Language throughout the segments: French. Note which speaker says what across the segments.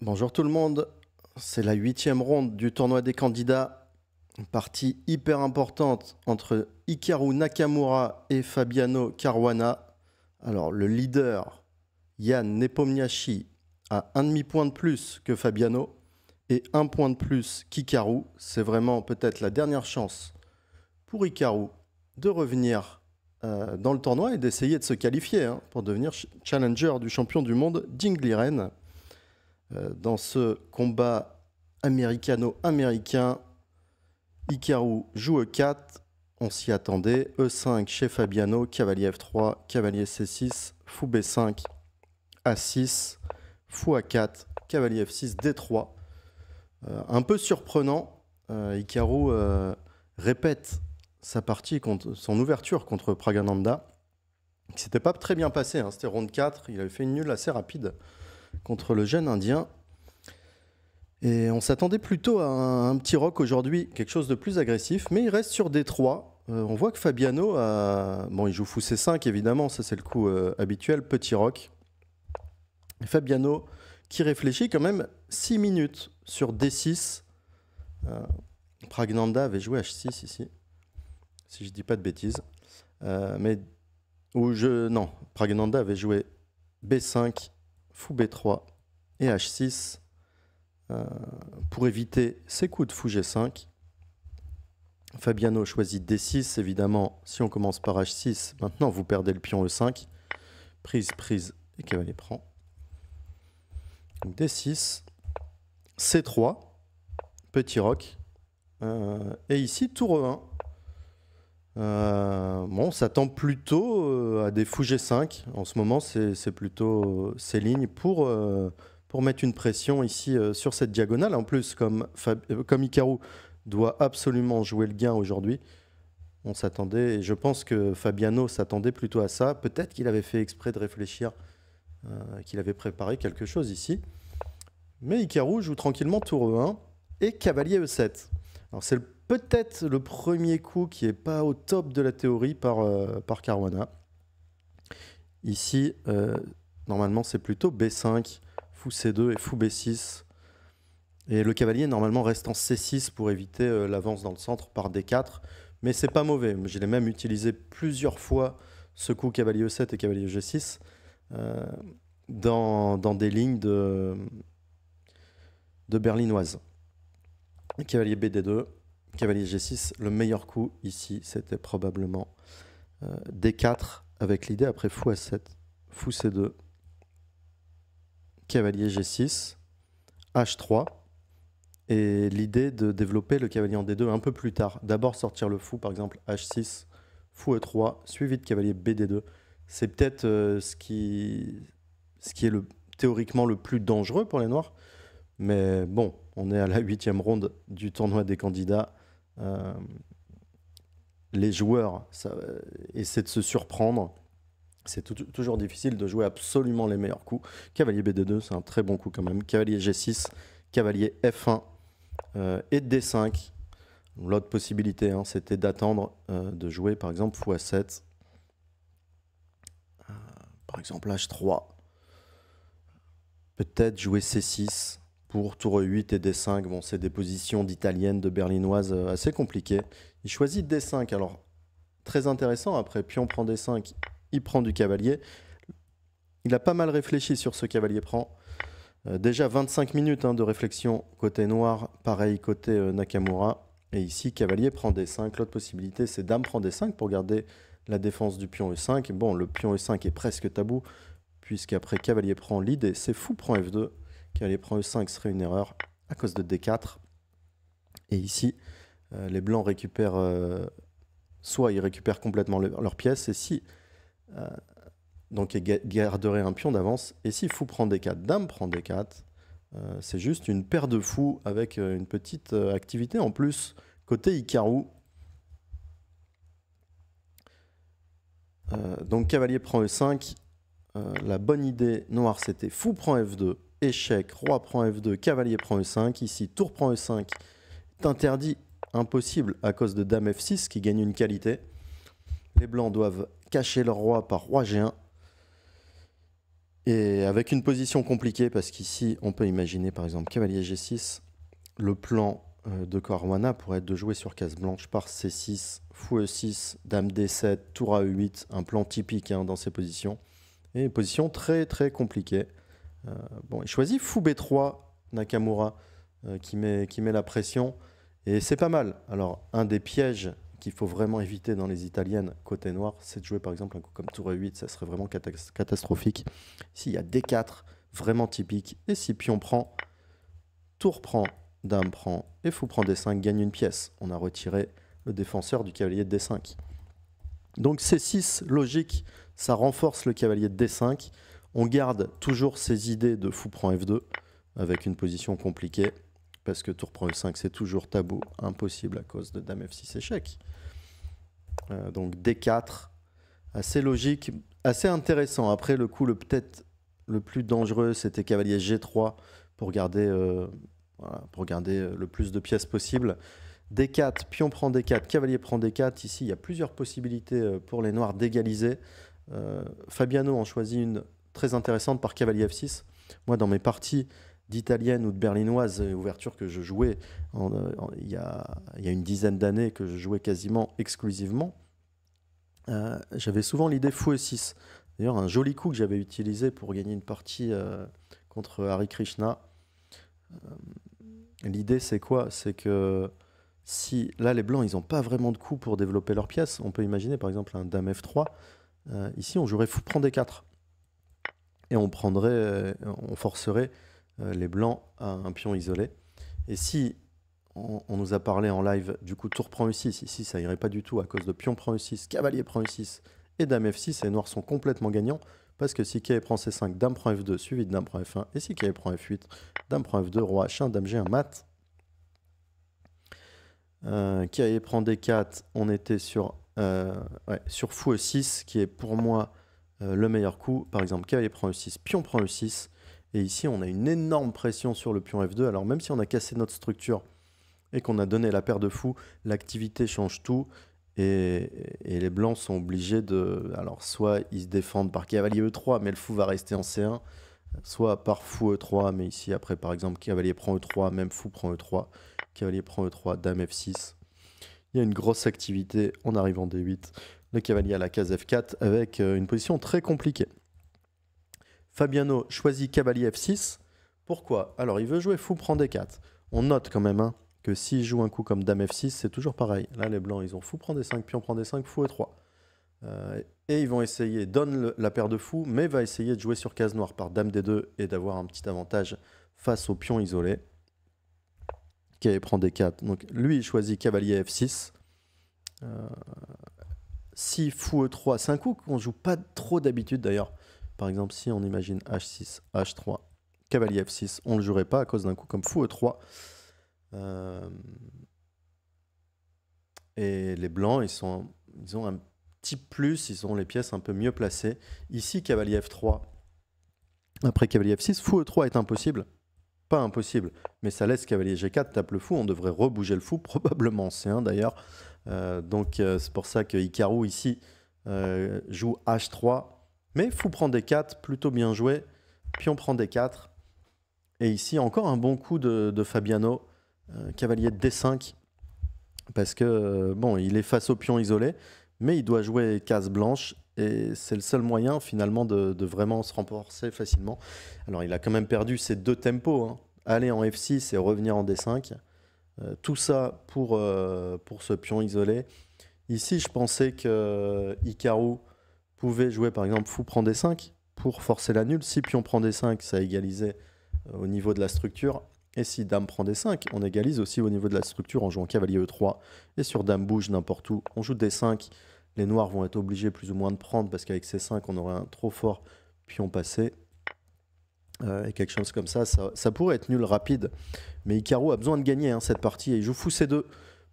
Speaker 1: Bonjour tout le monde, c'est la 8e ronde du tournoi des candidats. Une partie hyper importante entre Hikaru Nakamura et Fabiano Caruana. Alors le leader, Yann Nepomniachtchi, a un demi-point de plus que Fabiano et un point de plus qu'Hikaru. C'est vraiment peut-être la dernière chance pour Hikaru de revenir dans le tournoi et d'essayer de se qualifier pour devenir challenger du champion du monde d'Ingliren. Dans ce combat américano-américain, Hikaru joue E4, on s'y attendait, E5 chez Fabiano, cavalier F3, cavalier C6, fou B5, A6, fou A4, cavalier F6, D3. Un peu surprenant, Hikaru répète sa partie, son ouverture contre Praggnanandhaa, qui s'était pas très bien passé, c'était round 4, il avait fait une nulle assez rapide contre le jeune indien. Et on s'attendait plutôt à un petit rock aujourd'hui, quelque chose de plus agressif, mais il reste sur D3. On voit que Fabiano, bon, il joue fou C5 évidemment, ça c'est le coup habituel, petit rock. Et Fabiano qui réfléchit quand même 6 minutes sur D6. Praggnanandhaa avait joué H6 ici, si je dis pas de bêtises. Non, Praggnanandhaa avait joué B5, fou B3 et H6 pour éviter ces coups de fou G5. Fabiano choisit D6, évidemment, si on commence par H6, maintenant vous perdez le pion E5. Prise, prise, et cavalier prend. Donc D6, C3, petit roc, et ici tour E1. Bon, on s'attend plutôt à des fous G5. En ce moment, c'est plutôt ces lignes pour mettre une pression ici sur cette diagonale. En plus, comme Hikaru doit absolument jouer le gain aujourd'hui, on s'attendait, et je pense que Fabiano s'attendait plutôt à ça. Peut-être qu'il avait fait exprès de réfléchir, qu'il avait préparé quelque chose ici. Mais Hikaru joue tranquillement tour E1 et cavalier E7. Alors c'est peut-être le premier coup qui n'est pas au top de la théorie par Caruana. Ici, normalement, c'est plutôt B5, fou C2 et fou B6. Et le cavalier, normalement, reste en C6 pour éviter l'avance dans le centre par D4. Mais c'est pas mauvais. Je l'ai même utilisé plusieurs fois, ce coup cavalier E7 et cavalier G6, dans des lignes de berlinoise. Cavalier BD2, cavalier G6. Le meilleur coup ici, c'était probablement D4 avec l'idée après fou A7, fou C2, cavalier G6, H3 et l'idée de développer le cavalier en D2 un peu plus tard. D'abord sortir le fou, par exemple H6, fou E3, suivi de cavalier BD2. C'est peut-être ce qui est théoriquement le plus dangereux pour les Noirs. Mais bon, on est à la 8e ronde du tournoi des candidats. Les joueurs essaient de se surprendre. C'est toujours difficile de jouer absolument les meilleurs coups. Cavalier BD2, c'est un très bon coup quand même. Cavalier G6, cavalier F1 et D5. L'autre possibilité, c'était d'attendre de jouer par exemple fou A7. Par exemple H3. Peut-être jouer C6 pour tour E8 et D5. Bon, c'est des positions d'italienne, de berlinoise assez compliquées. Il choisit D5. Alors, très intéressant. Après, pion prend D5, il prend du cavalier. Il a pas mal réfléchi sur ce cavalier prend. Déjà 25 minutes de réflexion côté noir. Pareil côté Nakamura. Et ici, cavalier prend D5. L'autre possibilité, c'est dame prend D5 pour garder la défense du pion E5. Bon, le pion E5 est presque tabou, puisqu'après cavalier prend, l'idée, c'est fou prend F2. Cavalier prend E5 serait une erreur à cause de D4. Et ici, les blancs récupèrent, soit ils récupèrent complètement leur pièce, et si, donc ils garderaient un pion d'avance, et si fou prend D4, dame prend D4, c'est juste une paire de fous avec une petite activité en plus côté Hikaru. Donc cavalier prend E5, la bonne idée noire c'était fou prend F2, échec, roi prend F2, cavalier prend E5. Ici, tour prend E5 est interdit, impossible à cause de dame F6 qui gagne une qualité. Les blancs doivent cacher leur roi par roi G1. Et avec une position compliquée, parce qu'ici, on peut imaginer par exemple cavalier G6. Le plan de Caruana pourrait être de jouer sur case blanche par C6, fou E6, dame D7, tour à E8, un plan typique hein, dans ces positions. Et une position très très compliquée. Bon, il choisit fou B3, Nakamura, qui met la pression. Et c'est pas mal. Alors, un des pièges qu'il faut vraiment éviter dans les italiennes côté noir, c'est de jouer par exemple un coup comme tour E8, ça serait vraiment catastrophique. Ici, il y a D4, vraiment typique. Et si pion prend, tour prend, dame prend, et fou prend D5, gagne une pièce. On a retiré le défenseur du cavalier de D5. Donc C6, logique, ça renforce le cavalier de D5. On garde toujours ces idées de fou prend F2, avec une position compliquée, parce que tour prend E5, c'est toujours tabou, impossible à cause de dame F6 échec. Donc D4, assez logique, assez intéressant. Après, le coup peut-être le plus dangereux, c'était cavalier G3 pour garder, le plus de pièces possible. D4, pion prend D4, cavalier prend D4. Ici, il y a plusieurs possibilités pour les noirs d'égaliser. Fabiano en choisit une très intéressante par cavalier F6. Moi, dans mes parties d'italienne ou de berlinoise, ouverture que je jouais il y a une dizaine d'années, que je jouais quasiment exclusivement, j'avais souvent l'idée fou E6. D'ailleurs, un joli coup que j'avais utilisé pour gagner une partie contre Hari Krishna. L'idée, c'est quoi? C'est que si là, les blancs, ils n'ont pas vraiment de coups pour développer leurs pièces, on peut imaginer par exemple un dame F3. Ici, on jouerait fou prend D4. Et on forcerait les blancs à un pion isolé. Et si on nous a parlé en live du coup tour prend E6, ici ça irait pas du tout à cause de pion prend E6, cavalier prend E6 et dame F6, et les noirs sont complètement gagnants parce que si cavalier prend C5, dame prend F2 suivi de dame prend F1, et si cavalier prend F8, dame prend F2, roi H1, dame G1 mat. Cavalier prend D4, on était sur fou E6 qui est pour moi le meilleur coup. Par exemple cavalier prend E6, pion prend E6, et ici on a une énorme pression sur le pion F2. Alors même si on a cassé notre structure et qu'on a donné la paire de fous, l'activité change tout, et les blancs sont obligés de... Alors soit ils se défendent par cavalier E3, mais le fou va rester en C1, soit par fou E3, mais ici après par exemple cavalier prend E3, même fou prend E3, cavalier prend E3, dame F6. Il y a une grosse activité, on arrive en D8, le cavalier à la case F4 avec une position très compliquée. Fabiano choisit cavalier F6. Pourquoi? Alors il veut jouer fou prend D4. On note quand même que s'il joue un coup comme dame F6, c'est toujours pareil. Là les blancs ils ont fou prend D5, pion prend D5, fou E3. Et ils vont essayer, donne la paire de fous, mais va essayer de jouer sur case noire par dame D2 et d'avoir un petit avantage face au pion isolé. Cavalier prend D4. Donc lui il choisit cavalier F6. Si fou E3, c'est un coup qu'on joue pas trop d'habitude d'ailleurs. Par exemple, si on imagine H6, H3, cavalier F6, on ne le jouerait pas à cause d'un coup comme fou E3. Et les blancs, ils ont un petit plus, ils ont les pièces un peu mieux placées. Ici, cavalier F3, après cavalier F6, fou E3 est impossible. Pas impossible, mais ça laisse cavalier G4, tape le fou, on devrait rebouger le fou, probablement C1 d'ailleurs. Donc c'est pour ça que Hikaru ici joue H3, mais fou prend D4, plutôt bien joué, pion prend D4, et ici encore un bon coup de Fabiano, cavalier de D5, parce que bon, il est face au pion isolé, mais il doit jouer case blanche, et c'est le seul moyen finalement de vraiment se renforcer facilement. Alors il a quand même perdu ses deux tempos, aller en F6 et revenir en D5. Tout ça pour ce pion isolé. Ici, je pensais que Hikaru pouvait jouer par exemple fou prend D5 pour forcer la nulle. Si pion prend D5, ça égalisait au niveau de la structure. Et si dame prend D5, on égalise aussi au niveau de la structure en jouant cavalier E3. Et sur dame bouge n'importe où, on joue D5. Les noirs vont être obligés plus ou moins de prendre parce qu'avec C5, on aurait un trop fort pion passé. Et quelque chose comme ça, ça pourrait être nul rapide. Mais Hikaru a besoin de gagner cette partie et il joue fou C2.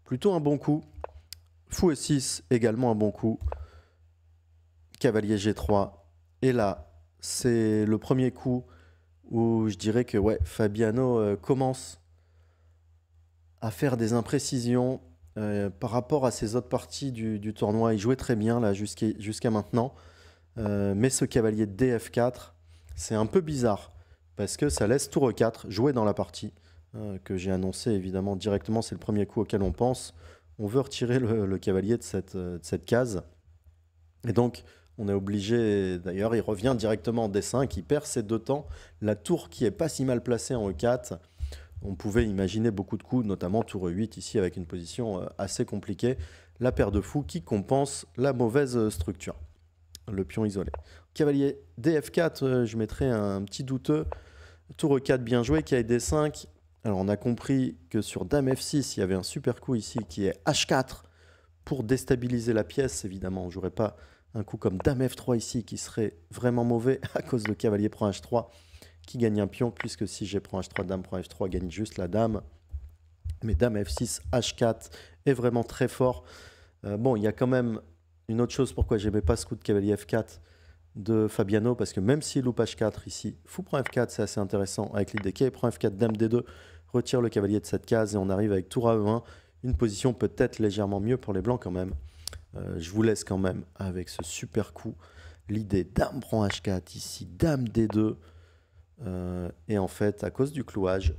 Speaker 1: Plutôt un bon coup. Fou E6, également un bon coup. Cavalier G3. Et là, c'est le premier coup où je dirais que Fabiano commence à faire des imprécisions par rapport à ses autres parties du tournoi. Il jouait très bien là jusqu'à maintenant. Mais ce cavalier DF4, c'est un peu bizarre parce que ça laisse tour E4 jouer dans la partie que j'ai annoncé évidemment directement. C'est le premier coup auquel on pense. On veut retirer le cavalier de cette case. Et donc, on est obligé, d'ailleurs, il revient directement en D5, il perd ses 2 temps. La tour qui est pas si mal placée en E4, on pouvait imaginer beaucoup de coups, notamment tour E8 ici avec une position assez compliquée. La paire de fous qui compense la mauvaise structure, le pion isolé. Cavalier DF4, je mettrai un petit douteux. Tour E4 bien joué, qui a D5. Alors on a compris que sur Dame F6, il y avait un super coup ici qui est H4 pour déstabiliser la pièce. Évidemment, on ne jouerait pas un coup comme Dame F3 ici qui serait vraiment mauvais à cause de cavalier prend H3 qui gagne un pion, puisque si j'ai prend H3, Dame prend F3 gagne juste la Dame. Mais Dame F6, H4 est vraiment très fort. Bon, il y a quand même une autre chose pourquoi j'aimais pas ce coup de cavalier F4 de Fabiano, parce que même s'il loupe H4 ici, fou prend F4, c'est assez intéressant avec l'idée qu'il prend F4, Dame D2, retire le cavalier de cette case et on arrive avec tour à E1, une position peut-être légèrement mieux pour les blancs quand même. Je vous laisse quand même avec ce super coup, l'idée Dame prend H4 ici, Dame D2, et en fait à cause du clouage,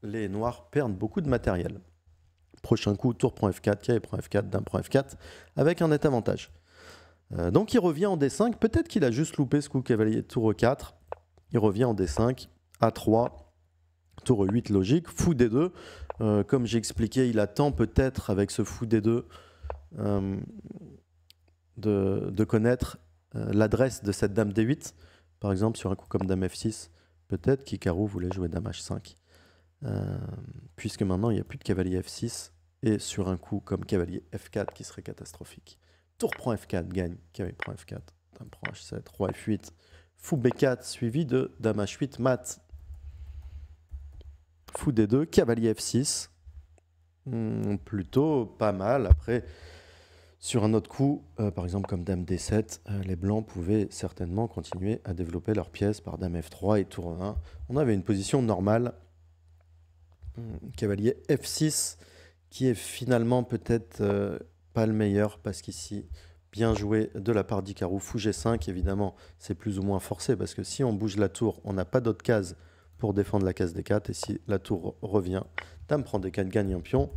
Speaker 1: les noirs perdent beaucoup de matériel. Prochain coup, tour prend F4, cavalier prend F4, Dame prend F4, avec un net avantage. Donc il revient en D5, peut-être qu'il a juste loupé ce coup cavalier tour E4, il revient en D5, A3, tour E8 logique, fou D2, comme j'ai expliqué, il attend peut-être avec ce fou D2 de connaître l'adresse de cette Dame D8, par exemple sur un coup comme Dame F6, peut-être qu'Hikaru voulait jouer Dame H5, puisque maintenant il n'y a plus de cavalier F6, et sur un coup comme cavalier F4 qui serait catastrophique. Tour prend F4, gagne, cavalier prend F4, Dame prend H7, Roi F8, fou B4, suivi de Dame H8, mat, fou D2, cavalier F6, plutôt pas mal. Après, sur un autre coup, par exemple comme Dame D7, les blancs pouvaient certainement continuer à développer leur pièce par Dame F3 et tour 1. On avait une position normale, cavalier F6, qui est finalement peut-être pas le meilleur, parce qu'ici, bien joué de la part d'Hikaru. Fou G5, évidemment, c'est plus ou moins forcé, parce que si on bouge la tour, on n'a pas d'autre case pour défendre la case D4, et si la tour revient, Dame prend D4, gagne un pion.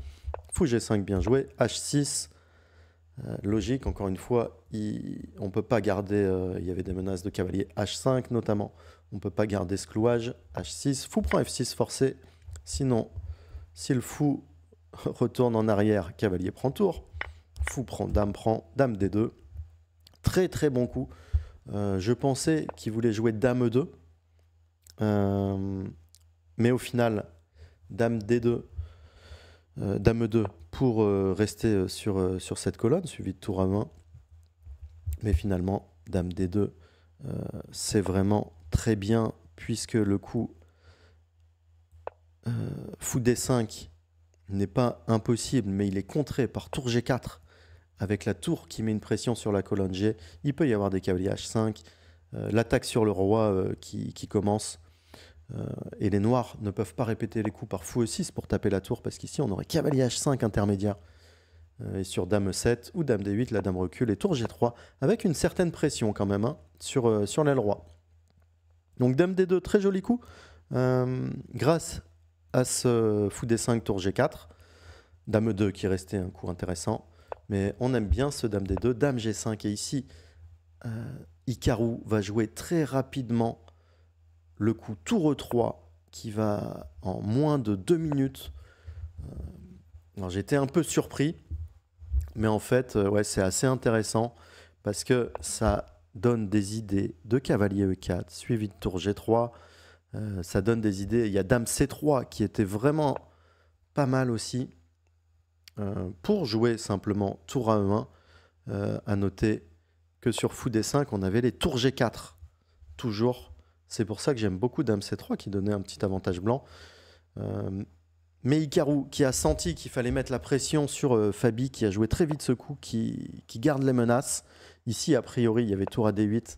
Speaker 1: Fou G5, bien joué. H6, logique, encore une fois, on ne peut pas garder, il y avait des menaces de cavalier H5 notamment, on ne peut pas garder ce clouage. H6, fou prend F6 forcé, sinon, si le fou retourne en arrière, cavalier prend tour, fou prend Dame D2, très très bon coup. Je pensais qu'il voulait jouer Dame E2, mais au final, Dame D2, Dame E2 pour rester sur cette colonne, suivi de tour à 1. Mais finalement, Dame D2, c'est vraiment très bien, puisque le coup fou D5 n'est pas impossible, mais il est contré par tour G4, avec la tour qui met une pression sur la colonne G. Il peut y avoir des cavaliers H5, l'attaque sur le roi qui commence. Et les noirs ne peuvent pas répéter les coups par fou E6 pour taper la tour, parce qu'ici on aurait cavalier H5 intermédiaire. Et sur Dame E7 ou Dame D8, la Dame recule et tour G3, avec une certaine pression quand même sur l'aile roi. Donc Dame D2, très joli coup, grâce à ce fou D5, tour G4. Dame E2 qui restait un coup intéressant, mais on aime bien ce Dame D2, Dame G5, et ici, Hikaru va jouer très rapidement le coup tour E3 qui va en moins de 2 minutes. Alors j'étais un peu surpris, mais en fait, ouais, c'est assez intéressant parce que ça donne des idées de cavalier E4 suivi de tour G3. Ça donne des idées. Il y a Dame C3 qui était vraiment pas mal aussi pour jouer simplement tour à E1. À noter que sur fou D5, on avait les tours G4 toujours. C'est pour ça que j'aime beaucoup Dame C3 qui donnait un petit avantage blanc. Mais Hikaru qui a senti qu'il fallait mettre la pression sur Fabi, qui a joué très vite ce coup, qui garde les menaces. Ici, a priori, il y avait tour à D8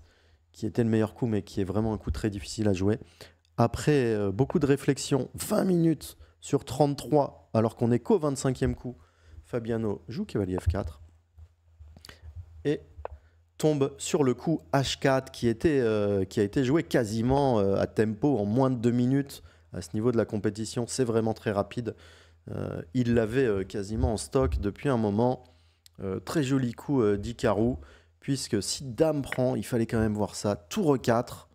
Speaker 1: qui était le meilleur coup, mais qui est vraiment un coup très difficile à jouer. Après beaucoup de réflexion, 20 minutes sur 33, alors qu'on n'est qu'au 25e coup, Fabiano joue cavalier F4. Et tombe sur le coup H4 qui a été joué quasiment à tempo en moins de 2 minutes. À ce niveau de la compétition, c'est vraiment très rapide. Il l'avait quasiment en stock depuis un moment. Très joli coup d'Hikaru, puisque si Dame prend, il fallait quand même voir ça. Tour 4,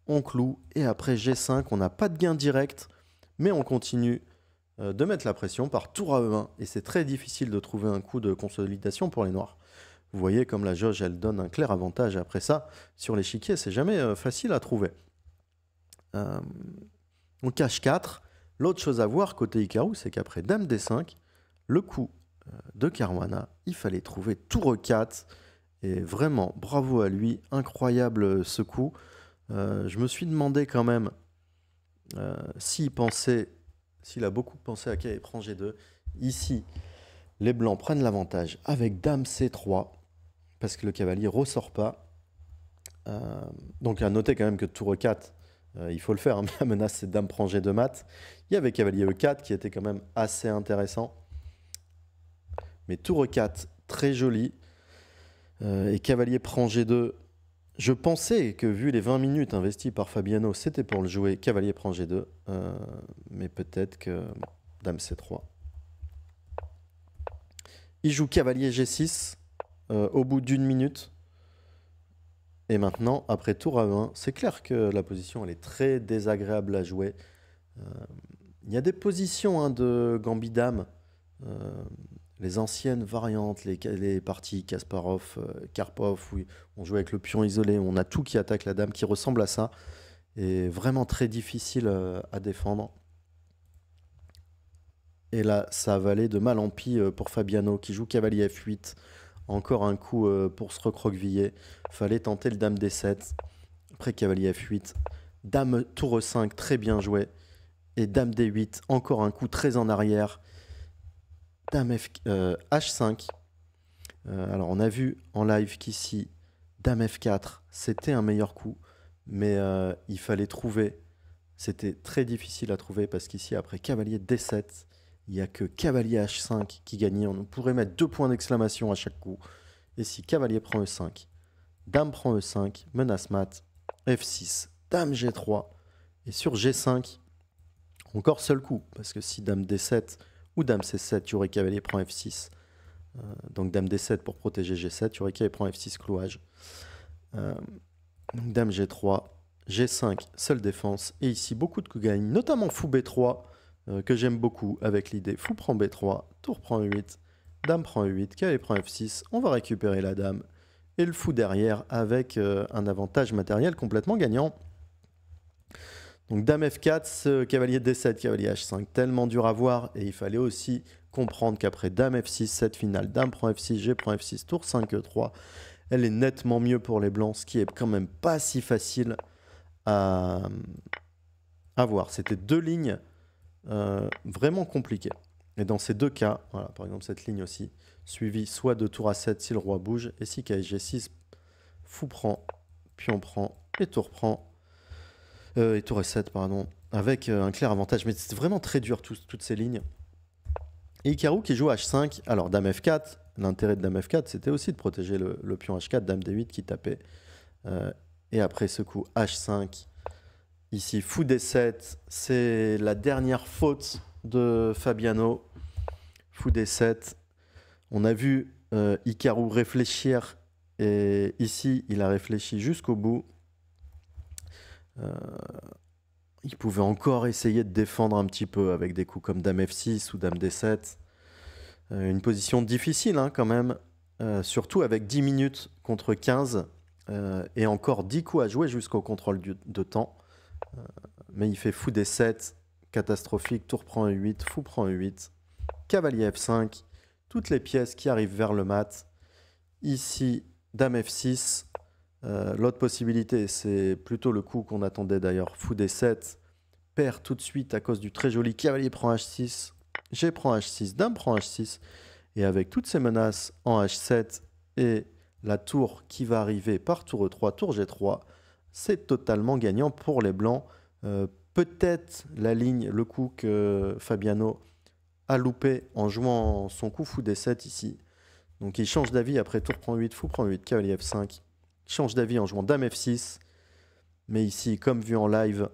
Speaker 1: on cloue, et après G5, on n'a pas de gain direct, mais on continue de mettre la pression par tour à E1, et c'est très difficile de trouver un coup de consolidation pour les noirs. Vous voyez comme la jauge, elle donne un clair avantage. Après ça, sur l'échiquier, c'est jamais facile à trouver. On cache 4. L'autre chose à voir côté Hikaru, c'est qu'après Dame D5, le coup de Caruana, il fallait trouver tour 4. Et vraiment, bravo à lui, incroyable ce coup. Je me suis demandé quand même s'il a beaucoup pensé à cavalier prend G2. Ici, les blancs prennent l'avantage avec Dame C3, parce que le cavalier ne ressort pas. Donc à noter quand même que tour 4, il faut le faire, hein. La menace c'est Dame prend G2 mat. Il y avait cavalier E4 qui était quand même assez intéressant. Mais tour 4, très joli. Et cavalier prend G2. Je pensais que vu les 20 minutes investies par Fabiano, c'était pour le jouer cavalier prend G2. Mais peut-être que bon, Dame C3. Il joue cavalier G6 au bout d'une minute. Et maintenant, après tour à 1, c'est clair que la position elle est très désagréable à jouer. Il y a des positions de Gambit Dame, les anciennes variantes, les parties Kasparov, Karpov, où on joue avec le pion isolé, on a tout qui attaque la dame, qui ressemble à ça, et vraiment très difficile à défendre. Et là, ça valait de mal en pis pour Fabiano, qui joue cavalier F8. Encore un coup pour se recroqueviller. Fallait tenter le dame D7. Après cavalier F8. Dame tour E5, très bien joué. Et dame D8, encore un coup très en arrière. Dame H5. Alors on a vu en live qu'ici, dame F4, c'était un meilleur coup. Mais il fallait trouver. C'était très difficile à trouver parce qu'ici, après cavalier D7, il n'y a que cavalier H5 qui gagnait. On pourrait mettre 2 points d'exclamation à chaque coup. Et si cavalier prend E5, dame prend E5, menace mat, F6, dame G3. Et sur G5, encore seul coup. Parce que si dame D7 ou dame C7, tu aurais cavalier prend F6. Donc dame D7 pour protéger G7, tu aurais cavalier prend F6 clouage. Dame G3, G5, seule défense. Et ici, beaucoup de coups gagnent, notamment fou B3. Que j'aime beaucoup avec l'idée fou prend B3, tour prend E8, dame prend E8, cavalier prend F6, on va récupérer la dame et le fou derrière avec un avantage matériel complètement gagnant. Donc dame F4, cavalier D7, cavalier H5, tellement dur à voir et il fallait aussi comprendre qu'après dame F6, cette finale, dame prend F6, G prend F6, tour 5, E3, elle est nettement mieux pour les blancs, ce qui est quand même pas si facile à voir. C'était 2 lignes vraiment compliqué. Et dans ces deux cas, voilà, par exemple cette ligne aussi, suivie soit de tour A7 si le roi bouge, et si cavalier G6, fou prend, pion prend, et tour prend, et tour E7, pardon, avec un clair avantage. Mais c'est vraiment très dur toutes ces lignes. Et Hikaru qui joue H5, alors dame F4, l'intérêt de dame F4 c'était aussi de protéger le pion H4, dame D8 qui tapait. Et après ce coup H5, ici, fou D7, c'est la dernière faute de Fabiano. Fou D7. On a vu Hikaru réfléchir et ici, il a réfléchi jusqu'au bout. Il pouvait encore essayer de défendre un petit peu avec des coups comme dame F6 ou dame D7. Une position difficile quand même, surtout avec 10 minutes contre 15 et encore 10 coups à jouer jusqu'au contrôle de temps. Mais il fait fou D7, catastrophique, tour prend E8, fou prend E8, cavalier F5, toutes les pièces qui arrivent vers le mat. Ici, dame F6. L'autre possibilité, c'est plutôt le coup qu'on attendait d'ailleurs, fou D7, perd tout de suite à cause du très joli cavalier prend H6, G prend H6, dame prend H6, et avec toutes ces menaces en H7 et la tour qui va arriver par tour E3, tour G3, c'est totalement gagnant pour les blancs. Peut-être la ligne, le coup que Fabiano a loupé en jouant son coup fou D7 ici. Donc il change d'avis après tour prend 8, fou prend 8, cavalier F5. Il change d'avis en jouant dame F6. Mais ici, comme vu en live,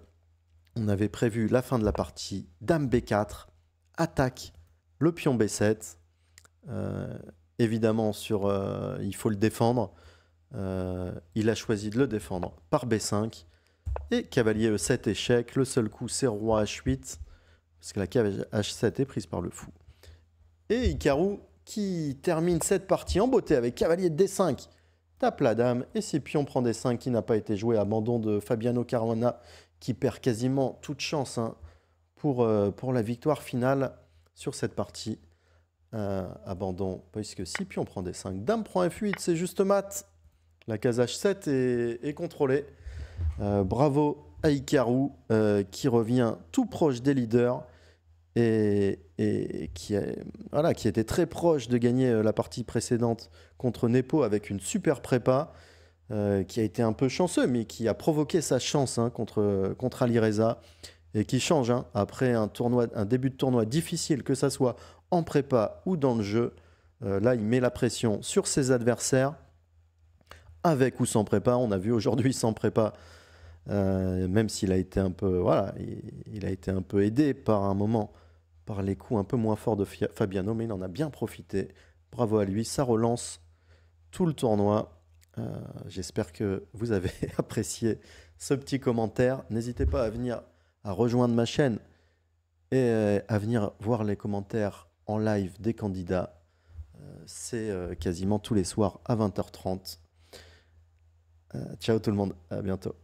Speaker 1: on avait prévu la fin de la partie. Dame B4, attaque le pion B7. Évidemment, il faut le défendre. Il a choisi de le défendre par B5. Et cavalier E7, échec. Le seul coup, c'est roi H8. Parce que la cavalier H7 est prise par le fou. Et Hikaru qui termine cette partie en beauté avec cavalier D5. Tape la dame. Et si pion prend D5 qui n'a pas été joué, abandon de Fabiano Caruana qui perd quasiment toute chance pour la victoire finale sur cette partie. Abandon, puisque si pion prend D5, dame prend F8, c'est juste mat. La case H7 est contrôlée. Bravo à Hikaru qui revient tout proche des leaders et qui était très proche de gagner la partie précédente contre Nepo avec une super prépa, qui a été un peu chanceux, mais qui a provoqué sa chance contre Alireza et qui change après un début de tournoi difficile, que ça soit en prépa ou dans le jeu. Là, il met la pression sur ses adversaires, avec ou sans prépa. On a vu aujourd'hui sans prépa, même s'il a été un peu, il a été un peu aidé par un moment par les coups un peu moins forts de Fabiano, mais il en a bien profité. Bravo à lui, ça relance tout le tournoi. J'espère que vous avez apprécié ce petit commentaire. N'hésitez pas à rejoindre ma chaîne et à venir voir les commentaires en live des candidats. C'est quasiment tous les soirs à 20h30. Ciao tout le monde, à bientôt.